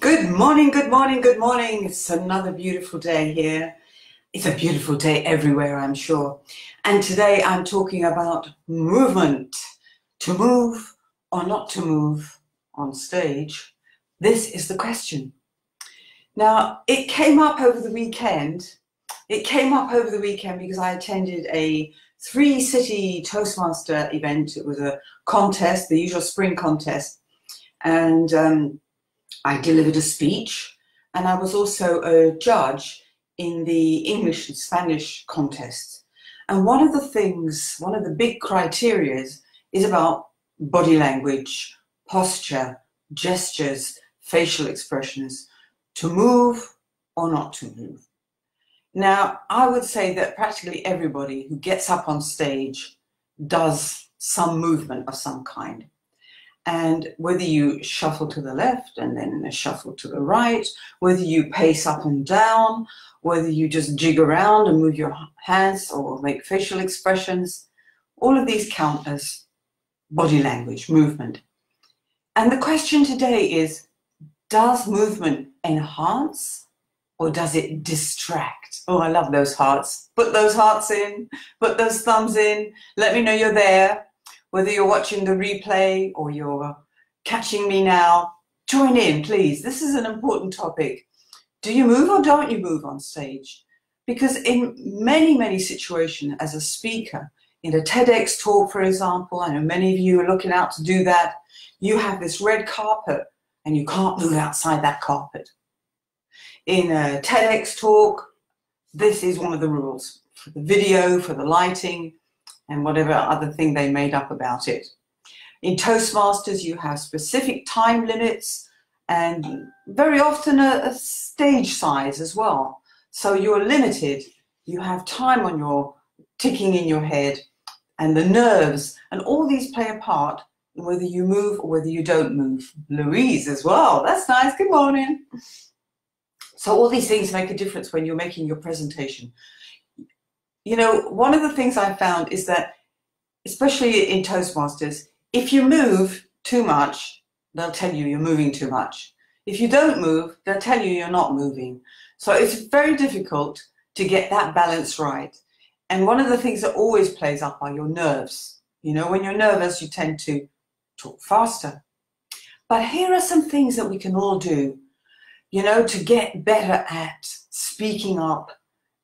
Good morning, good morning, good morning. It's another beautiful day here. It's a beautiful day everywhere, I'm sure. And today I'm talking about movement. To move or not to move on stage? This is the question. Now, it came up over the weekend. It came up over the weekend because I attended a 3-city Toastmaster event. It was a contest, the usual spring contest. And I delivered a speech, and I was also a judge in the English and Spanish contest. And one of the big criteria is about body language, posture, gestures, facial expressions, to move or not to move. Now, I would say that practically everybody who gets up on stage does some movement of some kind. And whether you shuffle to the left and then a shuffle to the right, whether you pace up and down, whether you just jig around and move your hands or make facial expressions, all of these count as body language, movement. And the question today is, does movement enhance or does it distract? Oh, I love those hearts. Put those hearts in, put those thumbs in, let me know you're there. Whether you're watching the replay or you're catching me now, join in, please. This is an important topic. Do you move or don't you move on stage? Because in many, many situations as a speaker, in a TEDx talk, for example, I know many of you are looking out to do that, you have this red carpet and you can't move outside that carpet. In a TEDx talk, this is one of the rules for the video, for the lighting, and whatever other thing they made up about it. In Toastmasters, you have specific time limits and very often a stage size as well. So you're limited. You have time on your ticking in your head and the nerves, and all these play a part in whether you move or whether you don't move. Louise as well. That's nice. Good morning. So all these things make a difference when you're making your presentation. You know, one of the things I found is that, especially in Toastmasters, if you move too much, they'll tell you you're moving too much. If you don't move, they'll tell you you're not moving. So it's very difficult to get that balance right. And one of the things that always plays up are your nerves. You know, when you're nervous, you tend to talk faster. But here are some things that we can all do, you know, to get better at speaking up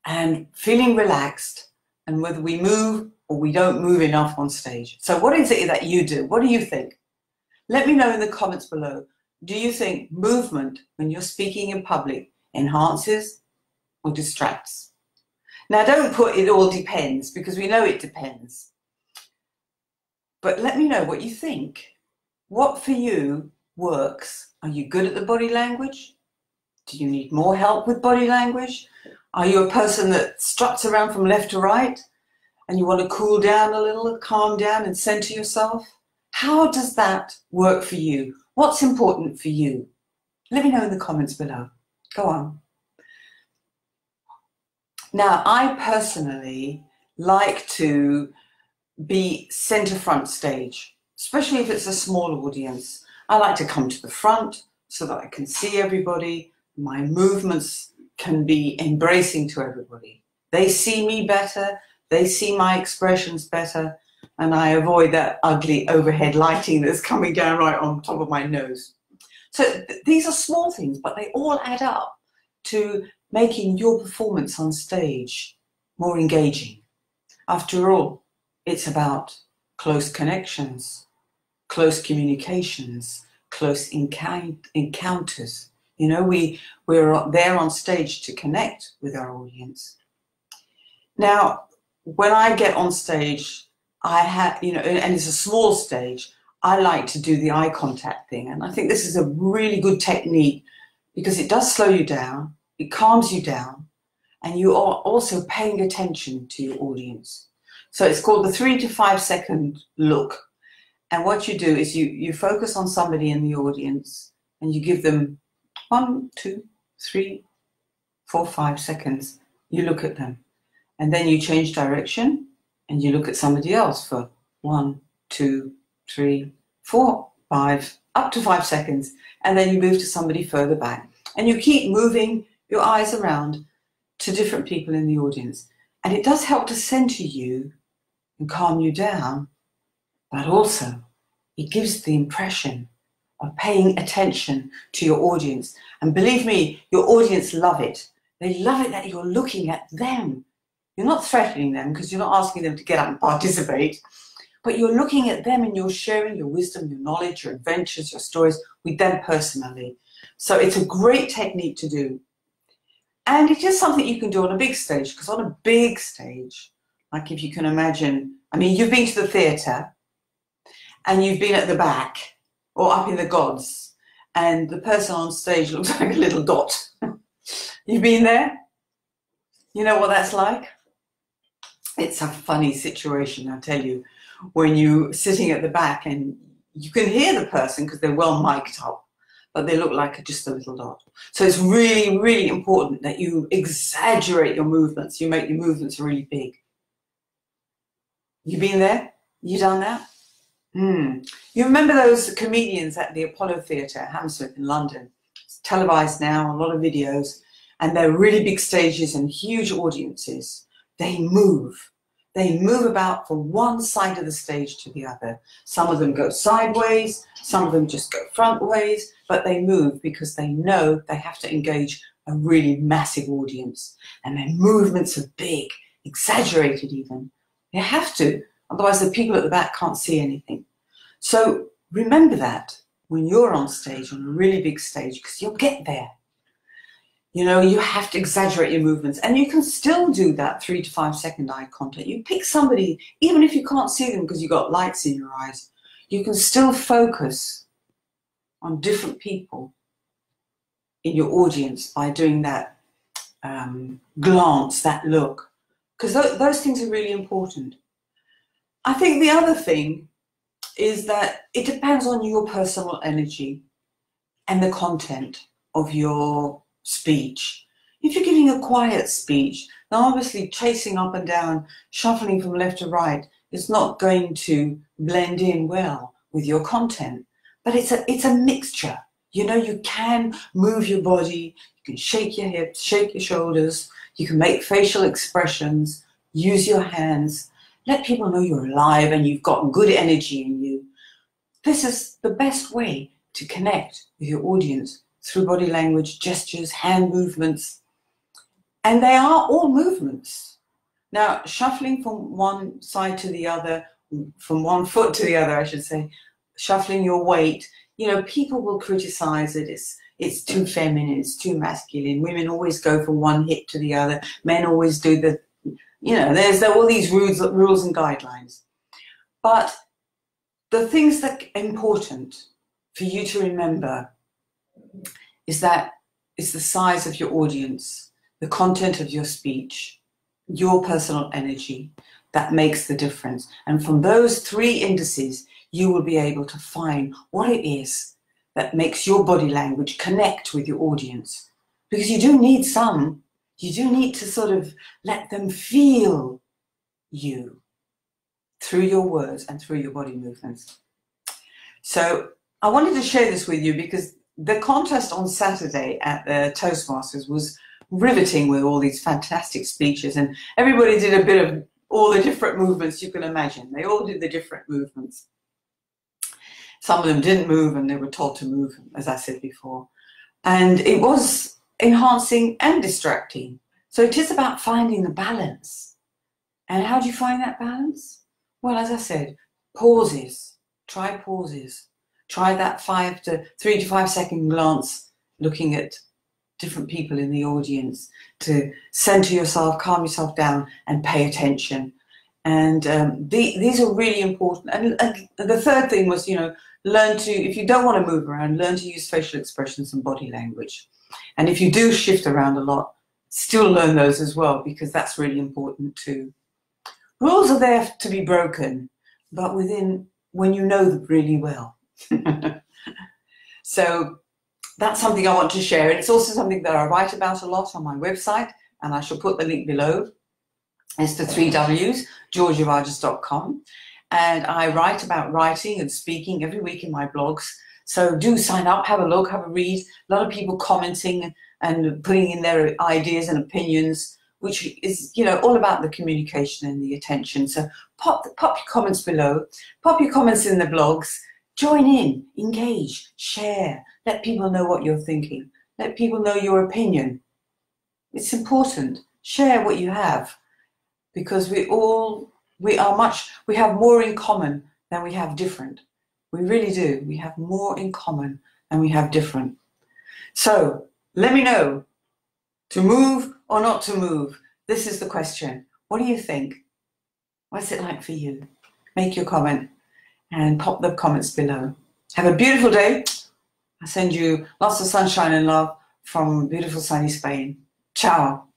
and feeling relaxed, and whether we move or we don't move enough on stage. So what is it that you do? What do you think? Let me know in the comments below. Do you think movement when you're speaking in public enhances or distracts? Now don't put it all depends, because we know it depends. But let me know what you think. What for you works? Are you good at the body language? Do you need more help with body language? Are you a person that struts around from left to right and you want to cool down a little, calm down and center yourself? How does that work for you? What's important for you? Let me know in the comments below. Go on. Now, I personally like to be center front stage, especially if it's a small audience. I like to come to the front so that I can see everybody. My movements can be embracing to everybody. They see me better, they see my expressions better, and I avoid that ugly overhead lighting that's coming down right on top of my nose. So these are small things, but they all add up to making your performance on stage more engaging. After all, it's about close connections, close communications, close encounters. You know, we're there on stage to connect with our audience. Now, when I get on stage, I have, you know, and it's a small stage, I like to do the eye contact thing. And I think this is a really good technique because it does slow you down, it calms you down, and you are also paying attention to your audience. So it's called the 3 to 5 second look. And what you do is you focus on somebody in the audience and you give them 1, 2, 3, 4, 5 seconds. You look at them and then you change direction and you look at somebody else for 1, 2, 3, 4, 5, up to 5 seconds, and then you move to somebody further back. And you keep moving your eyes around to different people in the audience. And it does help to center you and calm you down, but also it gives the impression of paying attention to your audience. And believe me, your audience love it. They love it that you're looking at them. You're not threatening them because you're not asking them to get up and participate, but you're looking at them and you're sharing your wisdom, your knowledge, your adventures, your stories with them personally. So it's a great technique to do. And it's just something you can do on a big stage, because on a big stage, like if you can imagine, I mean, you've been to the theatre and you've been at the back or up in the gods, and the person on stage looks like a little dot. You've been there? You know what that's like? It's a funny situation, I tell you, when you're sitting at the back and you can hear the person because they're well mic'd up, but they look like just a little dot. So it's really, really important that you exaggerate your movements. You make your movements really big. You been there? You done that? You remember those comedians at the Apollo Theatre at Hammersmith in London? It's televised now, a lot of videos, and they're really big stages and huge audiences. They move. They move about from one side of the stage to the other. Some of them go sideways, some of them just go front ways, but they move because they know they have to engage a really massive audience. And their movements are big, exaggerated even. They have to, otherwise the people at the back can't see anything. So remember that when you're on stage, on a really big stage, because you'll get there. You know, you have to exaggerate your movements, and you can still do that 3 to 5 second eye contact. You pick somebody, even if you can't see them because you've got lights in your eyes, you can still focus on different people in your audience by doing that glance, that look, because those things are really important. I think the other thing is that it depends on your personal energy and the content of your speech. If you're giving a quiet speech, then obviously chasing up and down, shuffling from left to right is not going to blend in well with your content. But it's a mixture. You know, you can move your body, you can shake your hips, shake your shoulders, you can make facial expressions, use your hands, let people know you're alive and you've got good energy in you. This is the best way to connect with your audience, through body language, gestures, hand movements. And they are all movements. Now, shuffling from one side to the other, from one foot to the other, I should say, shuffling your weight, you know, people will criticize it. It's too feminine, it's too masculine. Women always go from one hip to the other. Men always do the, you know, there's all these rules and guidelines. But the things that are important for you to remember is that it's the size of your audience, the content of your speech, your personal energy that makes the difference. And from those 3 indices, you will be able to find what it is that makes your body language connect with your audience. Because you do need to sort of let them feel you through your words and through your body movements. So I wanted to share this with you because the contest on Saturday at the Toastmasters was riveting with all these fantastic speeches, and everybody did a bit of all the different movements you can imagine. They all did the different movements. Some of them didn't move and they were told to move, as I said before. And it was enhancing and distracting. So it is about finding the balance. And how do you find that balance? Well, as I said, pauses. Try pauses. Try that 3 to 5 second glance, looking at different people in the audience, to center yourself, calm yourself down, and pay attention. And these are really important. And the third thing was, you know, learn to, if you don't want to move around, learn to use facial expressions and body language. And if you do shift around a lot, still learn those as well, because that's really important too. Rules are there to be broken, but when you know them really well. So that's something I want to share. And it's also something that I write about a lot on my website, and I shall put the link below. It's the 3 Ws, georgiarogers.com. And I write about writing and speaking every week in my blogs. So do sign up, have a look, have a read. A lot of people commenting and putting in their ideas and opinions, which is, you know, all about the communication and the attention. So pop your comments below, pop your comments in the blogs, join in, engage, share, let people know what you're thinking, let people know your opinion. It's important. Share what you have, because we have more in common than we have different. We really do. We have more in common than we have different. So let me know, to move or not to move? This is the question. What do you think? What's it like for you? Make your comment and pop the comments below. Have a beautiful day. I send you lots of sunshine and love from beautiful sunny Spain. Ciao.